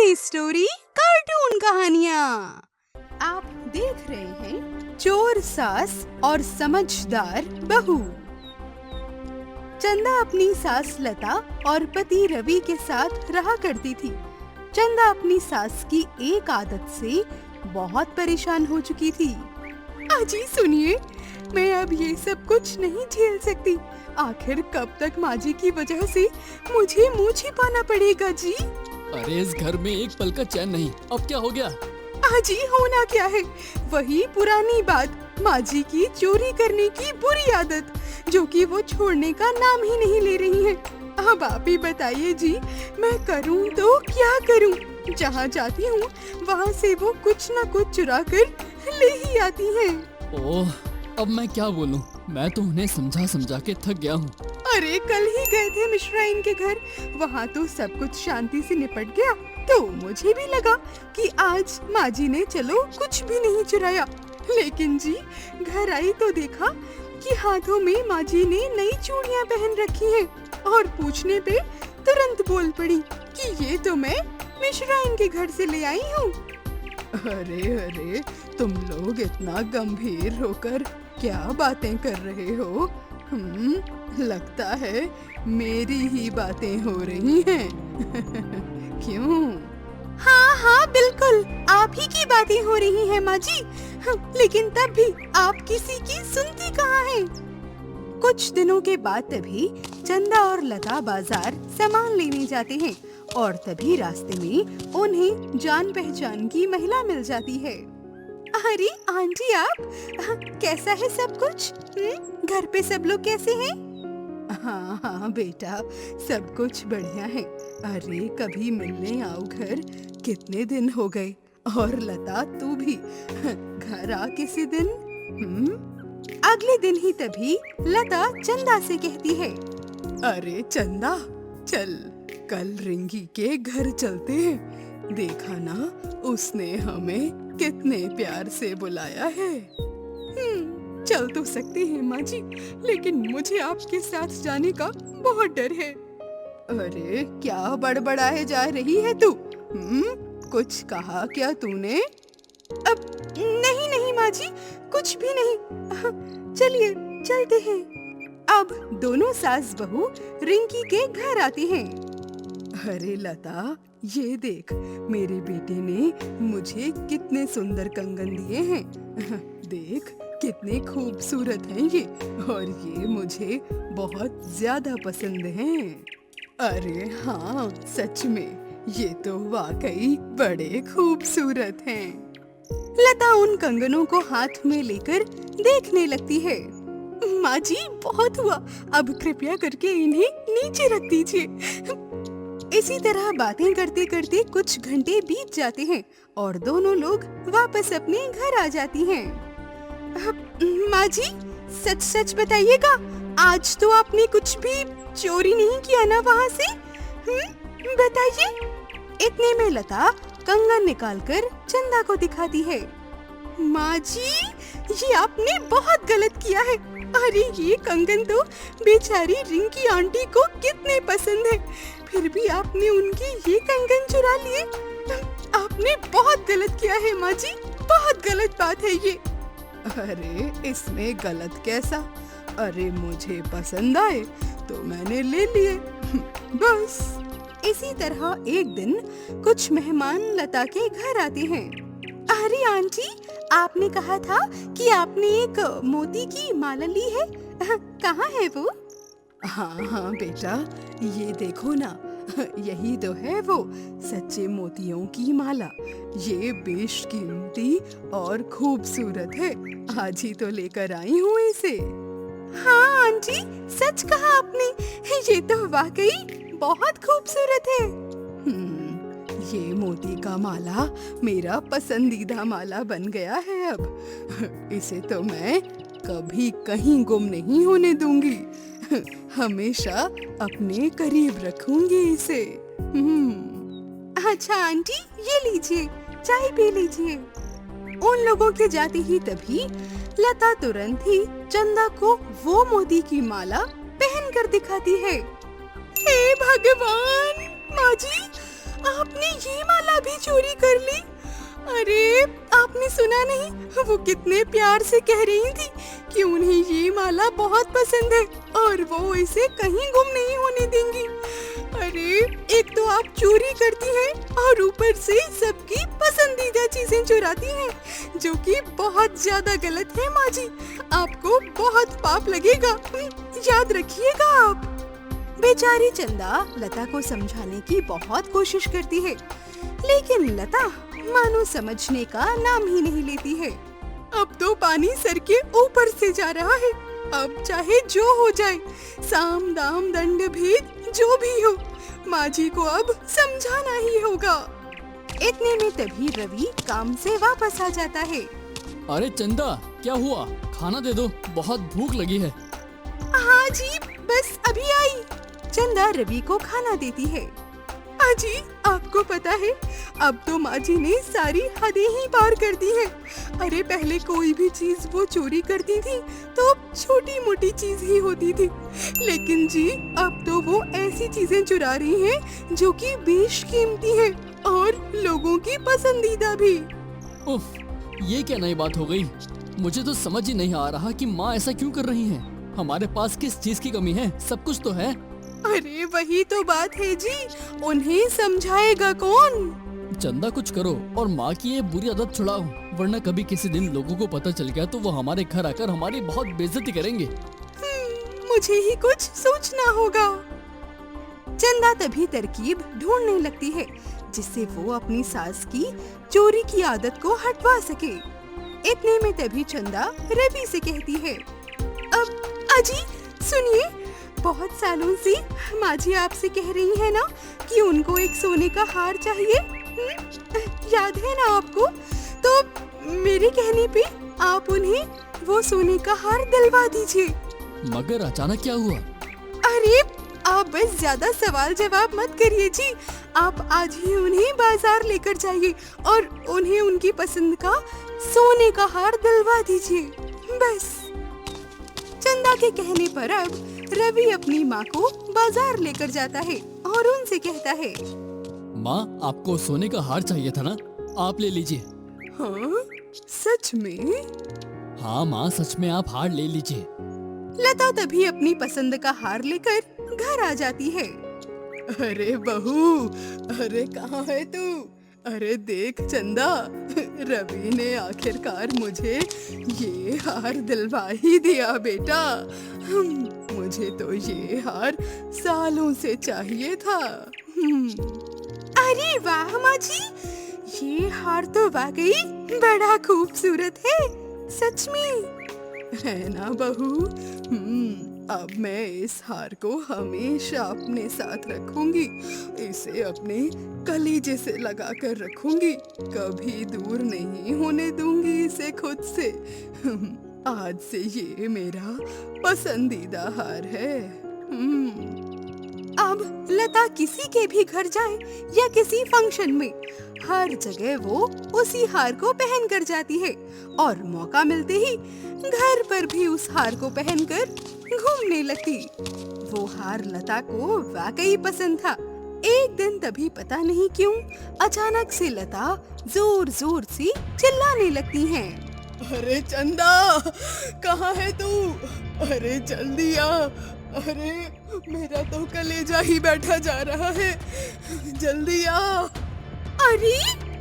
Family story cartoon कहानियाँ। आप देख रहे हैं चोर सास और समझदार बहू। चंदा अपनी सास लता और पति रवि के साथ रहा करती थी। चंदा अपनी सास की एक आदत से बहुत परेशान हो चुकी थी। अजी सुनिए, मैं अब ये सब कुछ नहीं झेल सकती। आखिर कब तक माँ जी की वजह से मुझे मुँह छिपाना पड़ेगा जी? अरे इस घर में एक पल का चैन नहीं। अब क्या हो गया? अजी होना क्या है, वही पुरानी बात, माँ जी की चोरी करने की बुरी आदत, जो कि वो छोड़ने का नाम ही नहीं ले रही है। अब आप ही बताइए जी, मैं करूँ तो क्या करूँ? जहाँ जाती हूँ वहाँ से वो कुछ न कुछ चुरा कर ले ही आती हैं। ओह, अब मैं क्या बोलूं? मैं तो उन्हें समझा समझा के थक गया हूँ। अरे कल ही गए थे मिश्रा इनके घर, वहाँ तो सब कुछ शांति से निपट गया, तो मुझे भी लगा कि आज माँ जी ने चलो कुछ भी नहीं चुराया। लेकिन जी घर आई तो देखा कि हाथों में माँ जी ने नई चूड़ियाँ पहन रखी हैं और पूछने पे तुरंत बोल पड़ी कि ये तो मैं मिश्रा इनके घर से ले आई हूँ। अरे अरे, तुम लोग इतना गंभीर होकर क्या बातें कर रहे हो? लगता है मेरी ही बातें हो रही हैं। क्यों? हाँ हाँ बिल्कुल, आप ही की बातें हो रही हैं माँ जी। लेकिन तब भी आप किसी की सुनती कहाँ हैं? कुछ दिनों के बाद तभी चंदा और लता बाजार सामान लेने जाते हैं और तभी रास्ते में उन्हें जान पहचान की महिला मिल जाती है। अरे आंटी आप, कैसा है सब कुछ? घर पे सब लोग कैसे हैं? हाँ हाँ बेटा, सब कुछ बढ़िया है। अरे कभी मिलने आओ घर, कितने दिन हो गए। और लता तू भी घर आ किसी दिन। अगले दिन ही तभी लता चंदा से कहती है, अरे चंदा चल, कल रिंकी के घर चलते हैं। देखा ना उसने हमें कितने प्यार से बुलाया है। चल तो सकते हैं माँ जी, लेकिन मुझे आपके साथ जाने का बहुत डर है। अरे क्या बड़बड़ाए जा रही है तू? कुछ कहा क्या तूने? अब नहीं नहीं माँ जी, कुछ भी नहीं। चलिए चलते हैं। अब दोनों सास बहू रिंकी के घर आती हैं। अरे लता, ये देख, मेरे बेटे ने मुझे कितने सुंदर कंगन दिए हैं। देख कितने खूबसूरत हैं ये, और ये मुझे बहुत ज्यादा पसंद हैं। अरे हाँ सच में, ये तो वाकई बड़े खूबसूरत हैं। लता उन कंगनों को हाथ में लेकर देखने लगती है। माँ जी बहुत हुआ, अब कृपया करके इन्हें नीचे रख दीजिए। इसी तरह बातें करते करते कुछ घंटे बीत जाते हैं और दोनों लोग वापस अपने घर आ जाती हैं। माँ जी सच सच बताइएगा, आज तो आपने कुछ भी चोरी नहीं किया ना वहाँ से? बताइए। इतने में लता कंगन निकालकर चंदा को दिखाती है। माँ जी ये आपने बहुत गलत किया है। अरे ये कंगन तो बेचारी रिंकी आंटी को कितने पसंद है, फिर भी आपने उनकी ये कंगन चुरा लिए। आपने बहुत गलत किया है माँ जी, बहुत गलत बात है ये। अरे इसमें गलत कैसा? अरे मुझे पसंद आए तो मैंने ले लिए, बस। इसी तरह एक दिन कुछ मेहमान लता के घर आते हैं। अरे आंटी, आपने कहा था कि आपने एक मोती की माला ली है, कहाँ है वो? हाँ हाँ बेटा, ये देखो ना, यही तो है वो सच्चे मोतियों की माला। ये बेशकीमती और खूबसूरत है, आज ही तो लेकर आई हूँ इसे। हाँ आंटी, सच कहा आपने, ये तो वाकई बहुत खूबसूरत है। ये मोती का माला मेरा पसंदीदा माला बन गया है अब। इसे तो मैं कभी कहीं गुम नहीं होने दूंगी, हमेशा अपने करीब रखूंगी इसे। अच्छा आंटी, ये लीजिए, चाय पी लीजिए। उन लोगों के जाते ही तभी लता तुरंत ही चंदा को वो मोती की माला पहन कर दिखाती है। हे भगवान, माँ जी आप आपने ये माला भी चोरी कर ली? अरे आपने सुना नहीं, वो कितने प्यार से कह रही थी कि उन्हें ये माला बहुत पसंद है और वो इसे कहीं गुम नहीं होने देंगी। अरे एक तो आप चोरी करती हैं और ऊपर से सबकी पसंदीदा चीजें चुराती हैं, जो कि बहुत ज्यादा गलत है माँ जी। आपको बहुत पाप लगेगा, याद रखिएगा आप। बेचारी चंदा लता को समझाने की बहुत कोशिश करती है, लेकिन लता मानो समझने का नाम ही नहीं लेती है। अब तो पानी सर के ऊपर से जा रहा है, अब चाहे जो हो जाए, साम दाम दंड भेद जो भी हो, माँ जी को अब समझाना ही होगा। इतने में तभी रवि काम से वापस आ जाता है। अरे चंदा, क्या हुआ? खाना दे दो, बहुत भूख लगी है। हाँ जी, बस अभी आई। चंदा रवि को खाना देती है। अजी आपको पता है, अब तो माँ जी ने सारी हदें ही पार कर दी है। अरे पहले कोई भी चीज वो चोरी करती थी तो छोटी मोटी चीज ही होती थी, लेकिन जी अब तो वो ऐसी चीजें चुरा रही हैं जो कि बेशकीमती है और लोगों की पसंदीदा भी। उफ, ये क्या नई बात हो गई? मुझे तो समझ ही नहीं आ रहा कि माँ ऐसा क्यों कर रही हैं। हमारे पास किस चीज की कमी है? सब कुछ तो है। अरे वही तो बात है जी, उन्हें समझाएगा कौन? चंदा कुछ करो और माँ की ये बुरी आदत छुड़ाओ, वरना कभी किसी दिन लोगों को पता चल गया तो वो हमारे घर आकर हमारी बहुत बेइज्जती करेंगे। मुझे ही कुछ सोचना होगा। चंदा तभी तरकीब ढूंढने लगती है जिससे वो अपनी सास की चोरी की आदत को हटवा सके। इतने में तभी चंदा रवि से कहती है, अब अजी सुनिए, बहुत सालों से माँ जी आपसे कह रही है ना कि उनको एक सोने का हार चाहिए, याद है ना आपको? तो मेरे कहने पे आप उन्हें वो सोने का हार दिलवा दीजिए। मगर अचानक क्या हुआ? अरे आप बस ज्यादा सवाल जवाब मत करिए जी, आप आज ही उन्हें बाजार लेकर जाइए और उन्हें उनकी पसंद का सोने का हार दिलवा दीजिए, बस। चंदा के कहने पर अब रवि अपनी माँ को बाजार लेकर जाता है और उनसे कहता है, माँ आपको सोने का हार चाहिए था ना, आप ले लीजिए। हाँ सच में? हाँ माँ, सच में आप हार ले लीजिए। लता तभी अपनी पसंद का हार लेकर घर आ जाती है। अरे बहू, अरे कहाँ है तू? अरे देख चंदा, रवि ने आखिरकार मुझे ये हार दिलवा ही दिया बेटा। मुझे तो ये हार सालों से चाहिए था। अरे वाह माँ जी, ये हार तो वाकई बड़ा खूबसूरत है, सच में है ना बहू? अब मैं इस हार को हमेशा अपने साथ रखूंगी, इसे अपने कलीजे से लगा कर रखूंगी, कभी दूर नहीं होने दूंगी इसे खुद से। आज से ये मेरा पसंदीदा हार है। अब लता किसी के भी घर जाए या किसी फंक्शन में, हर जगह वो उसी हार को पहन कर जाती है और मौका मिलते ही घर पर भी उस हार को पहनकर घूमने लगती। वो हार लता को वाकई पसंद था। एक दिन तभी पता नहीं क्यों अचानक से लता जोर जोर से चिल्लाने लगती हैं। अरे चंदा, कहाँ है तू? अरे जल्दी आ, अरे मेरा तो कलेजा ही बैठा जा रहा है, जल्दी आ। अरे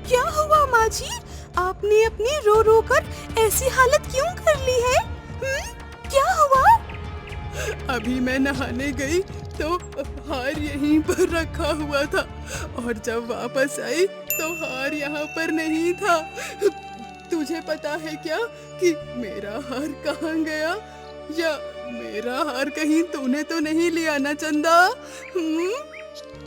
क्या हुआ माँ जी, आपने अपनी रो रो कर ऐसी हालत क्यों कर ली है? क्या हुआ? अभी मैं नहाने गई तो हार यहीं पर रखा हुआ था और जब वापस आई तो हार यहाँ पर नहीं था। तुझे पता है क्या कि मेरा हार कहाँ गया? या मेरा हार कहीं तूने तो नहीं लिया ना चंदा?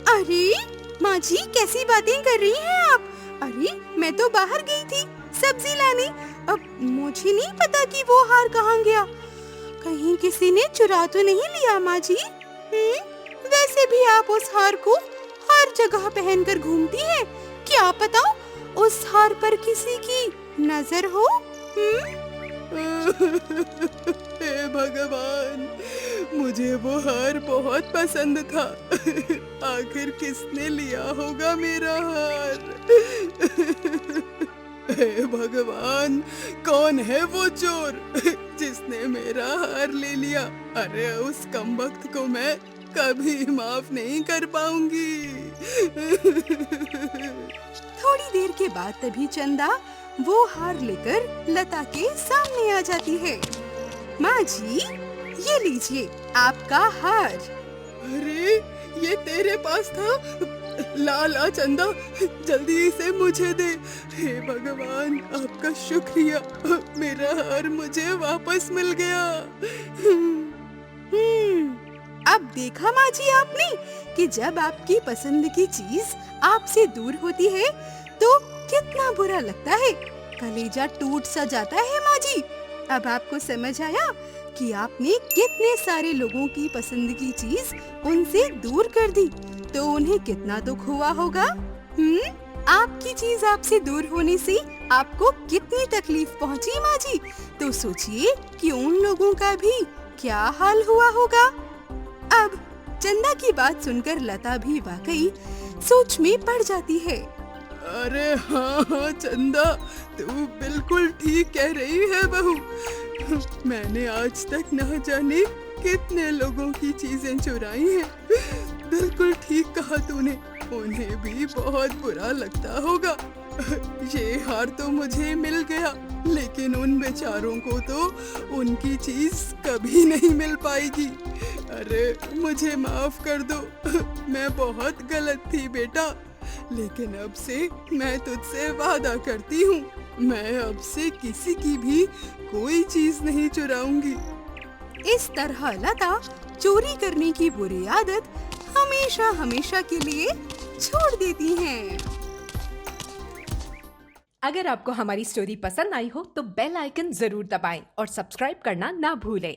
अरे माँ जी, कैसी बातें कर रही हैं आप? अरे मैं तो बाहर गई थी सब्जी लाने, अब मुझे नहीं पता कि वो हार कहाँ गया। कहीं किसी ने चुरा तो नहीं लिया माँ जी? वैसे भी आप उस हार को हर जगह पहनकर घूमती हैं, क्या पता उस हार पर किसी की नजर हो। हे भगवान, मुझे वो हार बहुत पसंद था आखिर किसने लिया होगा मेरा हार? हे भगवान, कौन है वो चोर जिसने मेरा हार ले लिया? अरे उस कमबख्त को मैं कभी माफ नहीं कर पाऊंगी। थोड़ी देर के बाद तभी चंदा वो हार लेकर लता के सामने आ जाती है। माँ जी, ये लीजिए आपका हार। अरे ये तेरे पास था? ला ला चंदा, जल्दी इसे मुझे दे। हे भगवान, आपका शुक्रिया, मेरा हार मुझे वापस मिल गया। अब देखा माँ जी आपने कि जब आपकी पसंद की चीज आपसे दूर होती है तो कितना बुरा लगता है, कलेजा टूट सा जाता है। माँ जी, अब आपको समझ आया कि आपने कितने सारे लोगों की पसंद की चीज उनसे दूर कर दी, तो उन्हें कितना दुख हुआ होगा। आपकी चीज आपसे दूर होने से आपको कितनी तकलीफ पहुंची माँ जी, तो सोचिए कि उन लोगों का भी क्या हाल हुआ होगा। अब चंदा की बात सुनकर लता भी वाकई सोच में पड़ जाती है। अरे हाँ हाँ चंदा, तू बिल्कुल ठीक कह रही है बहू। मैंने आज तक ना जाने कितने लोगों की चीजें चुराई हैं। बिल्कुल ठीक कहा तूने, उन्हें भी बहुत बुरा लगता होगा। ये हार तो मुझे मिल गया, लेकिन उन बेचारों को तो उनकी चीज कभी नहीं मिल पाएगी। अरे मुझे माफ कर दो, मैं बहुत गलत थी बेटा, लेकिन अब से मैं तुझसे वादा करती हूँ, मैं अब से किसी की भी कोई चीज नहीं चुराऊंगी। इस तरह लता चोरी करने की बुरी आदत हमेशा हमेशा के लिए छोड़ देती हैं। अगर आपको हमारी स्टोरी पसंद आई हो तो बेल आइकन जरूर दबाएं और सब्सक्राइब करना ना भूलें।